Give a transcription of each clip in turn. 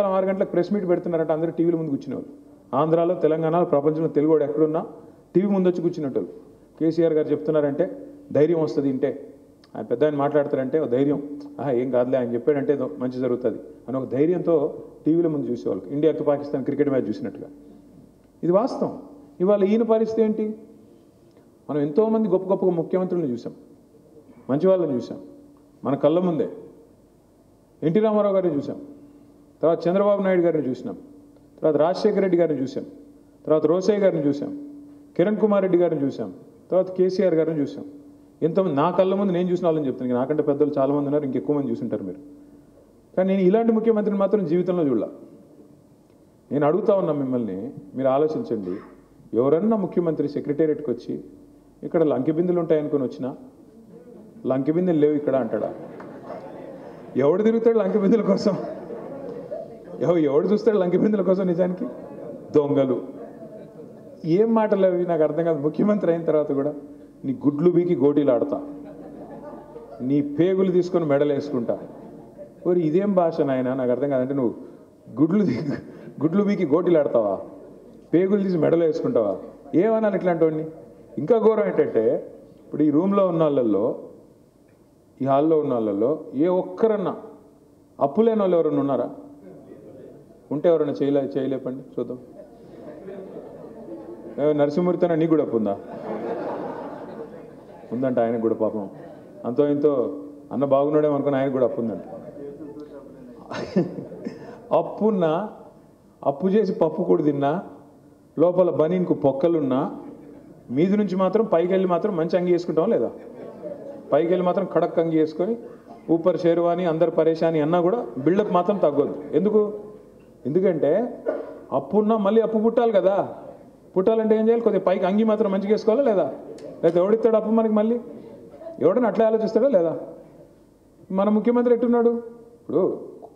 6 గంటలకు press meet పెడుతున్నారంట అందరూ టీవీల ముందు కూర్చునేవాళ్ళు. ఆంధ్రాలో, తెలంగాణలో, ప్రపంచంలో తెలుగువాడు ఎక్కడున్నా టీవీ ముందు వచ్చి కూర్చున్నట్టు. కేసీఆర్ గారు చెప్తున్నారంటే ధైర్యం వస్తుంది. ఇంటే ఆయన పెద్ద ఆయన మాట్లాడతారంటే ధైర్యం, ఏం కాదులే ఆయన చెప్పాడంటే మంచి జరుగుతుంది అని ఒక ధైర్యంతో టీవీల ముందు చూసేవాళ్ళు. ఇండియాకి పాకిస్తాన్ క్రికెట్ మ్యాచ్ చూసినట్టుగా. ఇది వాస్తవం. ఇవాళ ఈయన పరిస్థితి ఏంటి? మనం ఎంతోమంది గొప్ప గొప్ప ముఖ్యమంత్రులను చూసాం, మంచి వాళ్ళని చూసాం, మన కళ్ళ ముందే. ఎన్టీ రామారావు గారిని చూసాం, తర్వాత చంద్రబాబు నాయుడు గారిని చూసినాం, తర్వాత రాజశేఖర రెడ్డి గారిని చూసాం, తర్వాత రోసయ్య గారిని చూసాం, కిరణ్ కుమార్ రెడ్డి గారిని చూసాం, తర్వాత కేసీఆర్ గారిని చూసాం. ఎంతమంది నా కళ్ళ ముందు నేను చూసిన వాళ్ళని చెప్తాను. నాకంటే పెద్దలు చాలామంది ఉన్నారు, ఇంకెక్కువ మంది చూసుంటారు మీరు. కానీ నేను ఇలాంటి ముఖ్యమంత్రిని మాత్రం జీవితంలో చూడాల. నేను అడుగుతా ఉన్నా మిమ్మల్ని, మీరు ఆలోచించండి. ఎవరన్నా ముఖ్యమంత్రి సెక్రటేరియట్కి వచ్చి ఇక్కడ లంకె బిందులు ఉంటాయనుకొని వచ్చినా లంకె బిందెలు లేవు ఇక్కడ అంటాడా? ఎవడు తిరుగుతాడు లంకె బిందుల కోసం? ఎవడు చూస్తాడు లంకె బిందుల కోసం? నిజానికి దొంగలు. ఏం మాటలు అవి? నాకు అర్థం కాదు. ముఖ్యమంత్రి అయిన తర్వాత కూడా నీ గుడ్లు బీకి గోటీలు ఆడతా, నీ పేగులు తీసుకొని మెడలు వేసుకుంటా. మరి ఇదేం భాష నాయన? నాకు అర్థం కాదంటే నువ్వు గుడ్లు బీకి గోటీలు ఆడతావా? పేగులు తీసి మెడలు వేసుకుంటావా? ఏమనాలి ఇట్లాంటి వాడిని? ఇంకా ఘోరం ఏంటంటే, ఇప్పుడు ఈ రూమ్లో ఉన్న వాళ్ళల్లో, ఈ హాల్లో ఉన్న వాళ్ళల్లో ఏ ఒక్కరన్నా అప్పు లేని వాళ్ళు ఎవరన్నా ఉన్నారా? ఉంటే ఎవరన్నా చేయలేపండి చూద్దాం. నరసింహమూర్తి అన్న నీకు కూడా అప్పు ఉందా? ఉందంట ఆయనకు కూడా. పాపం అంతో ఇంతో అన్న బాగున్నాడేమో అనుకుని ఆయనకు కూడా అప్పు ఉందంట. అప్పున్నా, అప్పు చేసి పప్పు కూడా తిన్నా, లోపల బనీన్కు పొక్కలున్నా, మీది నుంచి మాత్రం పైకి వెళ్ళి మాత్రం మంచి అంగి వేసుకుంటాం లేదా? పైకి వెళ్ళి మాత్రం కడక్ అంగి వేసుకొని ఊపర్ షేర్వాని అందరు పరేషాని అన్నా కూడా బిల్డప్ మాత్రం తగ్గొద్దు. ఎందుకంటే అప్పున్నా మళ్ళీ అప్పు పుట్టాలి కదా. పుట్టాలంటే ఏం చేయాలి? కొద్దిగా పైకి అంగి మాత్రం మంచిగా వేసుకోవాలా లేదా? లేదా ఎవడిస్తాడు అప్పు మనకి? మళ్ళీ ఎవడన్నా అట్లా ఆలోచిస్తాడా లేదా? మన ముఖ్యమంత్రి ఎట్టున్నాడు? ఇప్పుడు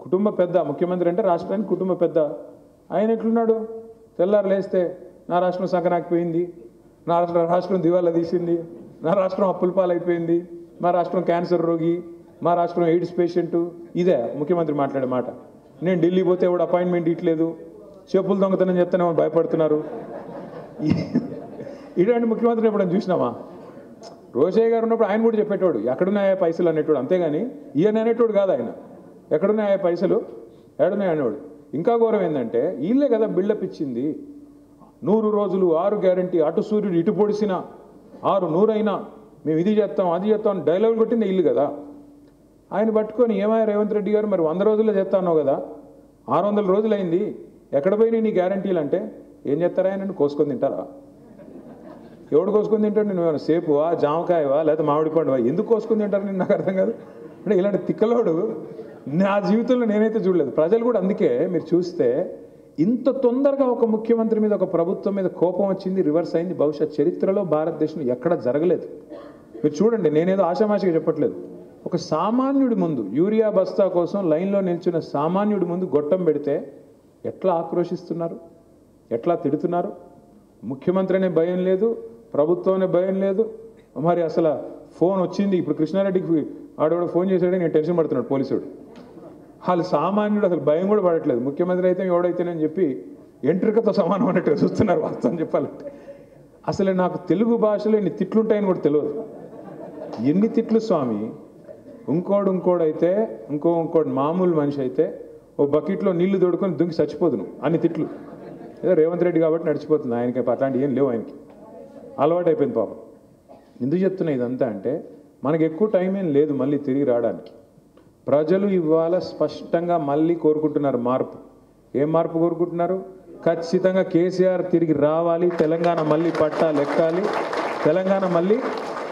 కుటుంబ పెద్ద ముఖ్యమంత్రి అంటే రాష్ట్రానికి కుటుంబ పెద్ద. ఆయన ఎట్లున్నాడు? తెల్లారు లేస్తే నా రాష్ట్రం సంకనాకపోయింది, నా రాష్ట్రం దివాలా తీసింది, నా రాష్ట్రం అప్పుల పాలైపోయింది, మా రాష్ట్రం క్యాన్సర్ రోగి, మా రాష్ట్రం ఎయిడ్స్ పేషెంటు. ఇదే ముఖ్యమంత్రి మాట్లాడే మాట. నేను ఢిల్లీ పోతే ఎవడు అపాయింట్మెంట్ ఇట్లేదు, చెప్పులు దొంగతనం చెప్తానేమో భయపడుతున్నారు. ఇలాంటి ముఖ్యమంత్రిని ఎప్పుడైనా చూసినామా? రోషయ్య గారు ఉన్నప్పుడు ఆయన కూడా చెప్పేటోడు ఎక్కడున్నాయా పైసలు అనేటోడు, అంతేగాని ఈయన అనేటోడు కాదు. ఆయన ఎక్కడున్నాయా పైసలు, ఎక్కడున్నాయి అనేవాడు. ఇంకా ఘోరం ఏంటంటే వీళ్ళే కదా బిల్డప్ ఇచ్చింది. 100 రోజులు 6 గ్యారంటీ, అటు సూర్యుడు ఇటు పొడిసిన 6 అయినా మేము ఇది చేస్తాం అది చేస్తాం డైలాగ్ కొట్టింది ఇల్లు కదా. ఆయన పట్టుకొని ఏమయ్య రేవంత్ రెడ్డి గారు మరి 100 రోజుల్లో చేస్తానో కదా, 600 రోజులైంది, ఎక్కడ పోయినాయి నీ గ్యారంటీలు అంటే ఏం చేస్తారా? ఆయన కోసుకొని తింటారా? ఎవడు కోసుకొని తింటాడు? నేను ఏమైనా సేపువా, జామకాయవా, లేదా మామిడి పండువా? ఎందుకు కోసుకొని తింటారు? నేను నాకు అర్థం కాదు. అంటే ఇలాంటి తిక్కలోడు నా జీవితంలో నేనైతే చూడలేదు. ప్రజలు కూడా అందుకే మీరు చూస్తే ఇంత తొందరగా ఒక ముఖ్యమంత్రి మీద, ఒక ప్రభుత్వం మీద కోపం వచ్చింది, రివర్స్ అయింది. బహుశా చరిత్రలో భారతదేశంలో ఎక్కడ జరగలేదు. మీరు చూడండి, నేనేదో ఆషామాషిగా చెప్పట్లేదు. ఒక సామాన్యుడి ముందు యూరియా బస్తా కోసం లైన్లో నిల్చున్న సామాన్యుడి ముందు గొట్టం పెడితే ఎట్లా ఆక్రోషిస్తున్నారు, ఎట్లా తిడుతున్నారు. ముఖ్యమంత్రి అనే భయం లేదు, ప్రభుత్వం అనే భయం లేదు. మరి అసలు ఫోన్ వచ్చింది, ఇప్పుడు కృష్ణారెడ్డికి ఆడవాడు ఫోన్ చేశాడని నేను టెన్షన్ పడుతున్నాడు పోలీసుడు. వాళ్ళు సామాన్యుడు అసలు భయం కూడా పడట్లేదు. ముఖ్యమంత్రి అయితే ఎవడైతేనని చెప్పి ఎంట్రికతో సమానం అన్నట్టుగా చూస్తున్నారు వాస్తవం చెప్పాలంటే. అసలు నాకు తెలుగు భాషలో ఎన్ని తిట్లు ఉంటాయని కూడా తెలియదు. ఎన్ని తిట్లు స్వామి! ఇంకోడైతే ఇంకోటి మామూలు మనిషి అయితే ఓ బకెట్లో నీళ్లు తోడుకొని దుంకి చచ్చిపోదును అన్ని తిట్లు. ఏదో రేవంత్ రెడ్డి కాబట్టి నడిచిపోతుంది, ఆయనకి అట్లాంటి ఏం లేవు. ఆయనకి అలవాటు అయిపోయింది పాపం. ఎందుకు చెప్తున్నా ఇదంతా అంటే, మనకి ఎక్కువ టైం ఏం లేదు మళ్ళీ తిరిగి రావడానికి. ప్రజలు ఇవాళ స్పష్టంగా మళ్ళీ కోరుకుంటున్నారు మార్పు. ఏం మార్పు కోరుకుంటున్నారు? ఖచ్చితంగా కేసీఆర్ తిరిగి రావాలి, తెలంగాణ మళ్ళీ పట్టాలు ఎక్కాలి, తెలంగాణ మళ్ళీ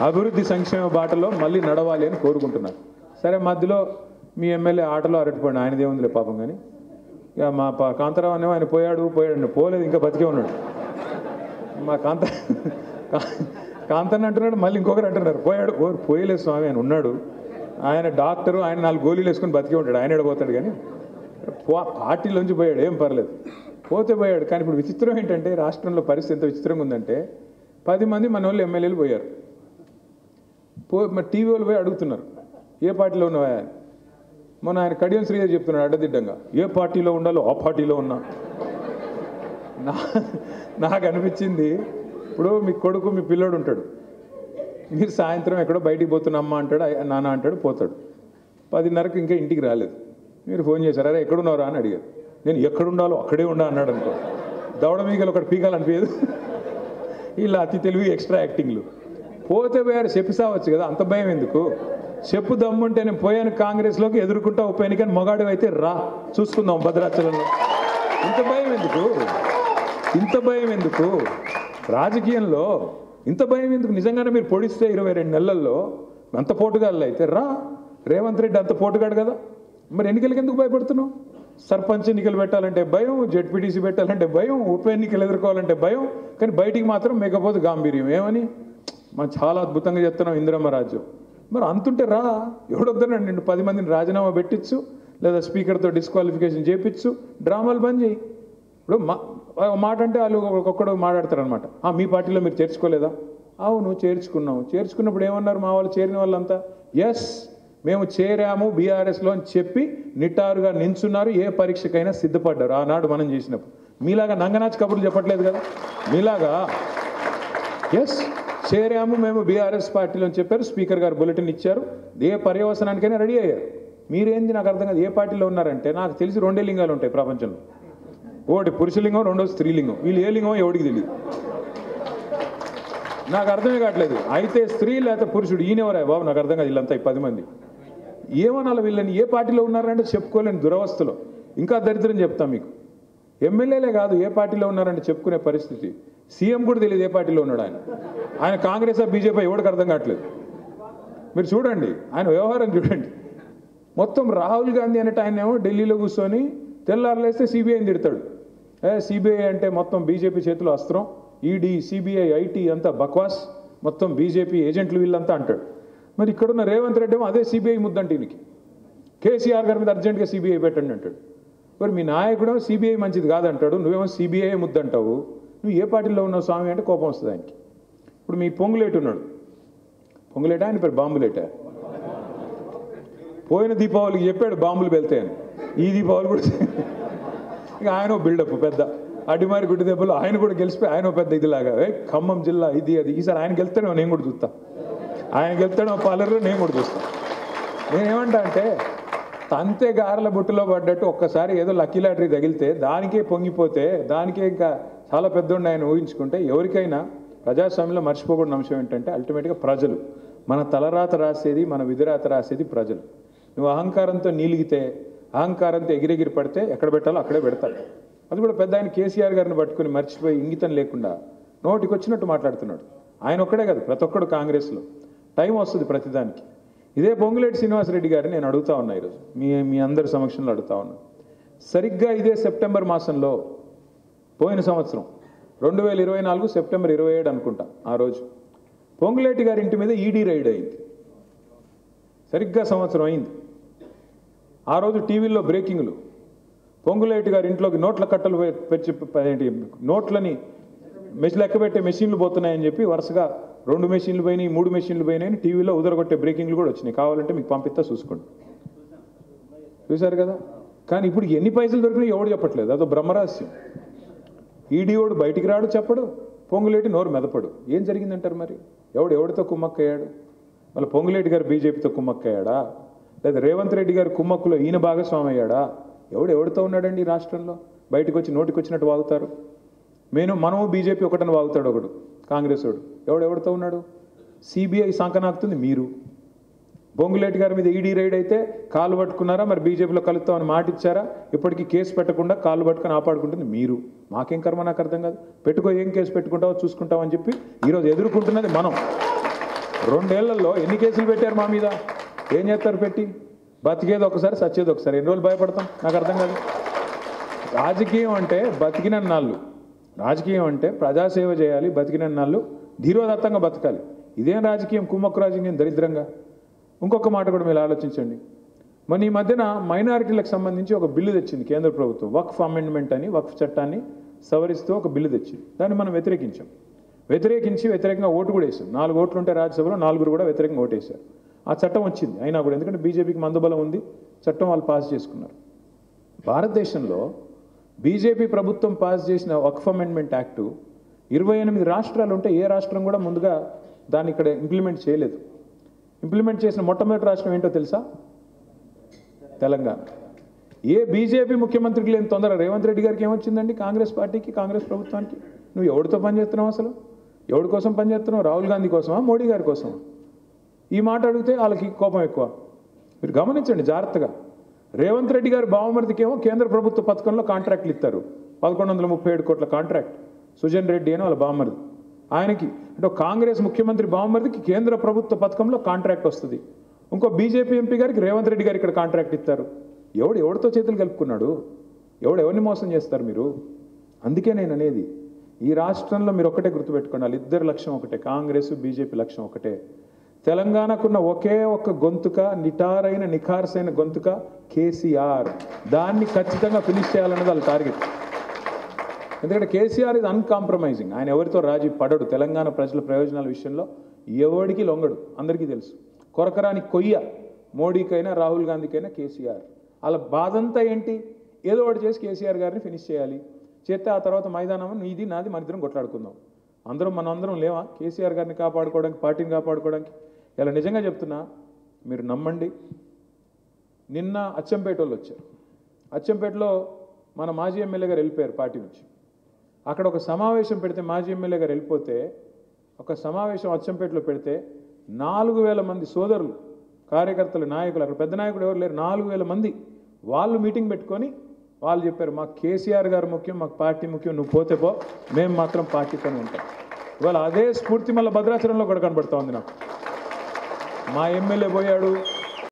అభివృద్ధి సంక్షేమ బాటలో మళ్ళీ నడవాలి అని కోరుకుంటున్నారు. సరే, మధ్యలో మీ ఎమ్మెల్యే ఆటలో అరటిపోయాడు, ఆయనదే ఉందిలే పాపం. కానీ ఇక మా కాంతారావు అనేమో ఆయన పోయాడు పోలేదు, ఇంకా బతికే ఉన్నాడు. మా కాంతన్న అంటున్నాడు, మళ్ళీ ఇంకొకరు అంటున్నారు పోయలేదు స్వామి, ఆయన ఉన్నాడు, ఆయన డాక్టరు, ఆయన 4 గోళీలు వేసుకొని బతికే ఉంటాడు, ఆయన ఎడబోతాడు. కానీ పార్టీలోంచి పోయాడు, ఏం పర్లేదు, పోయాడు. కానీ ఇప్పుడు విచిత్రం ఏంటంటే, రాష్ట్రంలో పరిస్థితి ఎంత విచిత్రంగా ఉందంటే, 10 మంది మన వాళ్ళు ఎమ్మెల్యేలు పోయారు. మరి టీవీ వాళ్ళు పోయి అడుగుతున్నారు, ఏ పార్టీలో ఉన్నావా? మొన్న ఆయన కడియం శ్రీధర్ చెప్తున్నాడు అడ్డదిడ్డంగా, ఏ పార్టీలో ఉండాలో ఆ పార్టీలో ఉన్నా. నాకు అనిపించింది, ఇప్పుడు మీ కొడుకు మీ పిల్లోడు ఉంటాడు, మీరు సాయంత్రం ఎక్కడో బయటికి పోతున్నా అమ్మ అంటాడు, నాన్న అంటాడు, పోతాడు. 10:30కి ఇంకా ఇంటికి రాలేదు. మీరు ఫోన్ చేశారు, అరే ఎక్కడున్నారా అని అడిగారు. నేను ఎక్కడుండాలో అక్కడే ఉండా అన్నాడు అనుకో, దవడ మీగలు ఒకటి పీకాలనిపించదు. ఇలా అతి తెలివి ఎక్స్ట్రా యాక్టింగ్లు. పోతే పోయారు చెప్పిసావచ్చు కదా, అంత భయం ఎందుకు? చెప్పు దమ్ముంటే నేను పోయాను కాంగ్రెస్లోకి, ఎదుర్కొంటా ఉప ఎన్నికని మగాడు అయితే రా చూసుకుందాం భద్రాచలంలో. ఇంత భయం ఎందుకు? ఇంత భయం ఎందుకు రాజకీయంలో? ఇంత భయం ఎందుకు? నిజంగానే మీరు పొడిస్తే 22 నెలల్లో అంత పోటుగాళ్ళు అయితే రా. రేవంత్ రెడ్డి అంత పోటుగాడు కదా, మరి ఎన్నికలకి ఎందుకు భయపడుతున్నావు? సర్పంచ్ ఎన్నికలు పెట్టాలంటే భయం, జెడ్పీటీసీ పెట్టాలంటే భయం, ఉప ఎన్నికలు ఎదుర్కోవాలంటే భయం, కానీ బయటికి మాత్రం మేకపోతే గాంభీర్యం. ఏమని మనం చాలా అద్భుతంగా చెప్తున్నాం ఇందిరమ్మ రాజ్యం. మరి అంతుంటే రా, ఎవడొద్దనండి, నిన్ను 10 మందిని రాజీనామా పెట్టించు, లేదా స్పీకర్తో డిస్క్వాలిఫికేషన్ చేయించు, డ్రామాలు బంద్ చేయి. ఇప్పుడు మాట అంటే వాళ్ళు ఒక్కొక్కడు మాట్లాడతారనమాట, మీ పార్టీలో మీరు చేర్చుకోలేదా? అవును చేర్చుకున్నాము. చేర్చుకున్నప్పుడు ఏమన్నారు మా వాళ్ళు, చేరిన వాళ్ళంతా ఎస్ మేము చేరాము బీఆర్ఎస్లో అని చెప్పి నిటారుగా నించున్నారు, ఏ పరీక్షకైనా సిద్ధపడ్డారు ఆనాడు మనం చేసినప్పుడు. మీలాగా నంగనాచి కబుర్లు చెప్పట్లేదు కదా, మీలాగా ఎస్ చేరాము మేము బీఆర్ఎస్ పార్టీలో అని చెప్పారు, స్పీకర్ గారు బులెటిన్ ఇచ్చారు, ఏ పర్యవసనానికైనా రెడీ అయ్యారు. మీరేంది నాకు అర్థం కాదు, ఏ పార్టీలో ఉన్నారంటే నాకు తెలిసి 2 లింగాలు ఉంటాయి ప్రపంచంలో, ఒకటి పురుషలింగం, రెండోది స్త్రీలింగం. వీళ్ళు ఏ లింగం ఎవడికి తెలియదు, నాకు అర్థమే కావట్లేదు. అయితే స్త్రీ లేకపోతే పురుషుడు, ఈయనెవరా బాబు నాకు అర్థం కాదు. వీళ్ళంతా 10 మంది ఏమనాలి వీళ్ళని? ఏ పార్టీలో ఉన్నారంటే చెప్పుకోలేని దురవస్థలో. ఇంకా దరిద్రం చెప్తాం మీకు, ఎమ్మెల్యేలే కాదు ఏ పార్టీలో ఉన్నారంటే చెప్పుకునే పరిస్థితి. సీఎం కూడా తెలియదు ఏ పార్టీలో ఉన్నాడు ఆయన కాంగ్రెస్ బీజేపీ ఎవరికి అర్థం కావట్లేదు. మీరు చూడండి ఆయన వ్యవహారం చూడండి. మొత్తం రాహుల్ గాంధీ అనేట ఆయన ఏమో ఢిల్లీలో కూర్చొని తెల్లారులేస్తే సిబిఐని తిడతాడు. సిబిఐ అంటే మొత్తం బీజేపీ చేతిలో అస్త్రం, ఈడీ సిబిఐ ఐటీ అంతా బక్వాస్, మొత్తం బీజేపీ ఏజెంట్లు వీళ్ళంతా అంటాడు. మరి ఇక్కడున్న రేవంత్ రెడ్డి ఏమో అదే సిబిఐ ముద్దంటే ఈయనకి, కేసీఆర్ గారి మీద అర్జెంట్గా సిబిఐ పెట్టండి అంటాడు. మరి మీ నాయకుడు సిబిఐ మంచిది కాదంటాడు, నువ్వేమో సిబిఐ ముద్దంటావు. నువ్వు ఏ పార్టీలో ఉన్నావు స్వామి అంటే కోపం వస్తుంది ఆయనకి. ఇప్పుడు మీ పొంగులేటి ఉన్నాడు, పొంగులేట ఆయన పేరు బాంబులేట, పోయిన దీపావళికి చెప్పాడు బాంబులు వెళ్తాయని, ఈ దీపావళి కూడా ఇక ఆయన బిల్డప్ పెద్ద అడిమారి గుడ్డి దెబ్బలు ఆయన కూడా గెలిచిపోయి ఆయన పెద్ద ఇదిలాగా ఖమ్మం జిల్లా ఇది అది. ఈసారి ఆయన గెలుస్తాడో నేను కూడా చూస్తా, ఆయన గెలుస్తాడో పాలర్లో నేను కూడా చూస్తా. నేనేమంటా అంటే తంతే గారెల బుట్టలో పడ్డట్టు ఒక్కసారి ఏదో లక్కీ లాటరీ తగిలితే దానికే పొంగిపోతే, దానికే ఇంకా చాలా పెద్దోడిని ఆయన ఊహించుకుంటే, ఎవరికైనా ప్రజాస్వామ్యంలో మర్చిపోకూడని అంశం ఏంటంటే అల్టిమేట్గా ప్రజలు, మన తలరాత రాసేది, మన విధిరాత రాసేది ప్రజలు. నువ్వు అహంకారంతో నీలిగితే, అహంకారంతో ఎగిరెగిరి పడితే ఎక్కడ పెట్టాలో అక్కడే పెడతాడు. అది కూడా పెద్ద ఆయన కేసీఆర్ గారిని పట్టుకుని మర్చిపోయి ఇంగితం లేకుండా నోటికి వచ్చినట్టు మాట్లాడుతున్నాడు. ఆయన ఒక్కడే కాదు, ప్రతి ఒక్కడు కాంగ్రెస్లో టైం వస్తుంది ప్రతిదానికి. ఇదే పొంగులేటి శ్రీనివాసరెడ్డి గారిని నేను అడుగుతా ఉన్నా ఈరోజు మీ అందరి సమక్షంలో అడుగుతా ఉన్నా. సరిగ్గా ఇదే సెప్టెంబర్ మాసంలో పోయిన సంవత్సరం 2024 సెప్టెంబర్ 27 అనుకుంటా, ఆ రోజు పొంగులేటి గారి ఇంటి మీద ఈడీ రైడ్ అయింది. సరిగ్గా సంవత్సరం అయింది. ఆ రోజు టీవీల్లో బ్రేకింగ్లు, పొంగులేటి గారి ఇంట్లోకి నోట్ల కట్టలు పెట్టి నోట్లని లెక్క పెట్టే మెషిన్లు పోతున్నాయని చెప్పి వరుసగా 2 మెషిన్లు పోయినాయి, 3 మెషిన్లు పోయినాయని టీవీలో ఉదరగొట్టే బ్రేకింగ్లు కూడా వచ్చినాయి. కావాలంటే మీకు పంపిస్తా చూసుకోండి. చూశారు కదా. కానీ ఇప్పుడు ఎన్ని పైసలు దొరికినాయి ఎవడు చెప్పట్లేదు, అదో బ్రహ్మరహస్యం. ఈడీఓడు బయటికి రాడు, చెప్పడు, పొంగులేటి నోరు మెదపడు. ఏం జరిగిందంటారు మరి? ఎవడితో కుమ్మక్కయ్యాడు? మళ్ళీ పొంగులేటి గారు బీజేపీతో కుమ్మక్కయ్యాడా, లేదా రేవంత్ రెడ్డి గారి కుమ్మక్కులో ఈయన భాగస్వామి అయ్యాడా? ఎవడితో ఉన్నాడండి ఈ రాష్ట్రంలో? బయటకు వచ్చి నోటికి వచ్చినట్టు వాగుతారు. మనము బీజేపీ ఒకటని వాగుతాడు ఒకడు, కాంగ్రెస్ వాడు. ఎవడితో ఉన్నాడు? సిబిఐ సంకనాకుతుంది మీరు. పొంగులేటి గారి మీద ఈడీ రైడ్ అయితే కాళ్ళు పట్టుకున్నారా? మరి బీజేపీలో కలుస్తామని మాట ఇచ్చారా? ఇప్పటికీ కేసు పెట్టకుండా కాళ్ళు పట్టుకొని ఆపాడుకుంటుంది మీరు. మాకేం కర్మ నాకు అర్థం కాదు. పెట్టుకో, ఏం కేసు పెట్టుకుంటావో చూసుకుంటామని చెప్పి ఈరోజు ఎదుర్కొంటున్నది మనం. 2 ఏళ్లలో ఎన్ని కేసులు పెట్టారు మా మీద? ఏం చేస్తారు పెట్టి? బతికేది ఒకసారి, సచ్చేది ఒకసారి. ఎన్ని రోజులు భయపడతాం? నాకు అర్థం కాదు. రాజకీయం అంటే బతికిన నాళ్ళు, రాజకీయం అంటే ప్రజాసేవ చేయాలి, బతికిన నాళ్ళు ధీరోదత్తంగా బతకాలి. ఇదేం రాజకీయం? కుమ్మక్కు రాజకీయం దరిద్రంగా. ఇంకొక మాట కూడా మీరు ఆలోచించండి. మన ఈ మధ్యన మైనారిటీలకు సంబంధించి ఒక బిల్లు తెచ్చింది కేంద్ర ప్రభుత్వం, వక్ఫ్ అమెండ్మెంట్ అని, వక్ఫ్ చట్టాన్ని సవరిస్తూ ఒక బిల్లు తెచ్చింది. దాన్ని మనం వ్యతిరేకించాం. వ్యతిరేకంగా ఓటు కూడా వేసాం. 4 ఓట్లు ఉంటే రాజ్యసభలో 4 కూడా వ్యతిరేకంగా ఓటేశారు. ఆ చట్టం వచ్చింది అయినా కూడా, ఎందుకంటే బీజేపీకి మందుబలం ఉంది, చట్టం వాళ్ళు పాస్ చేసుకున్నారు. భారతదేశంలో బీజేపీ ప్రభుత్వం పాస్ చేసిన వక్ఫ్ అమెండ్మెంట్ యాక్టు 28 రాష్ట్రాలు ఉంటే ఏ రాష్ట్రం కూడా ముందుగా దాన్ని ఇక్కడ ఇంప్లిమెంట్ చేయలేదు. ఇంప్లిమెంట్ చేసిన మొట్టమొదటి రాష్ట్రం ఏంటో తెలుసా? తెలంగాణ. ఏ బీజేపీ ముఖ్యమంత్రికి లేని తొందర రేవంత్ రెడ్డి గారికి ఏమొచ్చిందండి? కాంగ్రెస్ పార్టీకి, కాంగ్రెస్ ప్రభుత్వానికి. నువ్వు ఎవరితో పనిచేస్తున్నావు? అసలు ఎవరి కోసం పనిచేస్తున్నావు? రాహుల్ గాంధీ కోసమా, మోడీ గారి కోసమా? ఈ మాట అడిగితే వాళ్ళకి కోపం ఎక్కువ. మీరు గమనించండి జాగ్రత్తగా. రేవంత్ రెడ్డి గారి బావమరిదికేమో కేంద్ర ప్రభుత్వ పథకంలో కాంట్రాక్ట్లు ఇస్తారు. 1137 కోట్ల కాంట్రాక్ట్. సుజన్ రెడ్డి అని వాళ్ళ బావమరిది. ఆయనకి అంటే కాంగ్రెస్ ముఖ్యమంత్రి బావమరిదికి కేంద్ర ప్రభుత్వ పథకంలో కాంట్రాక్ట్ వస్తుంది. ఇంకో బీజేపీ ఎంపీ గారికి రేవంత్ రెడ్డి గారు ఇక్కడ కాంట్రాక్ట్ ఇస్తారు. ఎవరితో చేతులు కలుపుకున్నాడు? ఎవరిని మోసం చేస్తారు మీరు? అందుకే నేను అనేది, ఈ రాష్ట్రంలో మీరు ఒక్కటే గుర్తుపెట్టుకోండి, వాళ్ళిద్దరి లక్ష్యం ఒకటే, కాంగ్రెస్ బీజేపీ లక్ష్యం ఒకటే. తెలంగాణకున్న ఒకే ఒక్క గొంతుక, నిఖార్సైన గొంతుక కేసీఆర్. దాన్ని ఖచ్చితంగా ఫినిష్ చేయాలన్నది వాళ్ళ టార్గెట్. ఎందుకంటే కేసీఆర్ ఇది అన్కాంప్రమైజింగ్. ఆయన ఎవరితో రాజీ పడడు. తెలంగాణ ప్రజల ప్రయోజనాల విషయంలో ఎవడికి లొంగడు, అందరికీ తెలుసు. కొరకరాని కొయ్య మోడీకైనా రాహుల్ గాంధీకైనా కేసీఆర్. వాళ్ళ బాధంతా ఏంటి? ఏదో ఒకటి చేసి కేసీఆర్ గారిని ఫినిష్ చేయాలి. చేస్తే ఆ తర్వాత మైదానం నీది నాది, మన ఇద్దరం కొట్లాడుకుందాం. మనందరం లేవా కేసీఆర్ గారిని కాపాడుకోవడానికి, పార్టీని కాపాడుకోవడానికి? ఇలా నిజంగా చెప్తున్నా, మీరు నమ్మండి. నిన్న అచ్చంపేట వాళ్ళు వచ్చారు. అచ్చంపేటలో మన మాజీ ఎమ్మెల్యే గారు వెళ్ళిపోయారు పార్టీ నుంచి. అక్కడ ఒక సమావేశం పెడితే, మాజీ ఎమ్మెల్యే గారు వెళ్ళిపోతే ఒక సమావేశం అచ్చంపేటలో పెడితే 4000 మంది సోదరులు, కార్యకర్తలు, నాయకులు, అక్కడ పెద్ద నాయకుడు ఎవరు లేరు, 4000 మంది వాళ్ళు మీటింగ్ పెట్టుకొని వాళ్ళు చెప్పారు, మాకు కేసీఆర్ గారు ముఖ్యం, మాకు పార్టీ ముఖ్యం, నువ్వు పోతే పో, మేము మాత్రం పార్టీతోనే ఉంటాం. ఇవాళ అదే స్ఫూర్తి మళ్ళీ భద్రాచలంలో కూడా కనబడుతూ ఉంది నాకు. మా ఎమ్మెల్యే పోయాడు,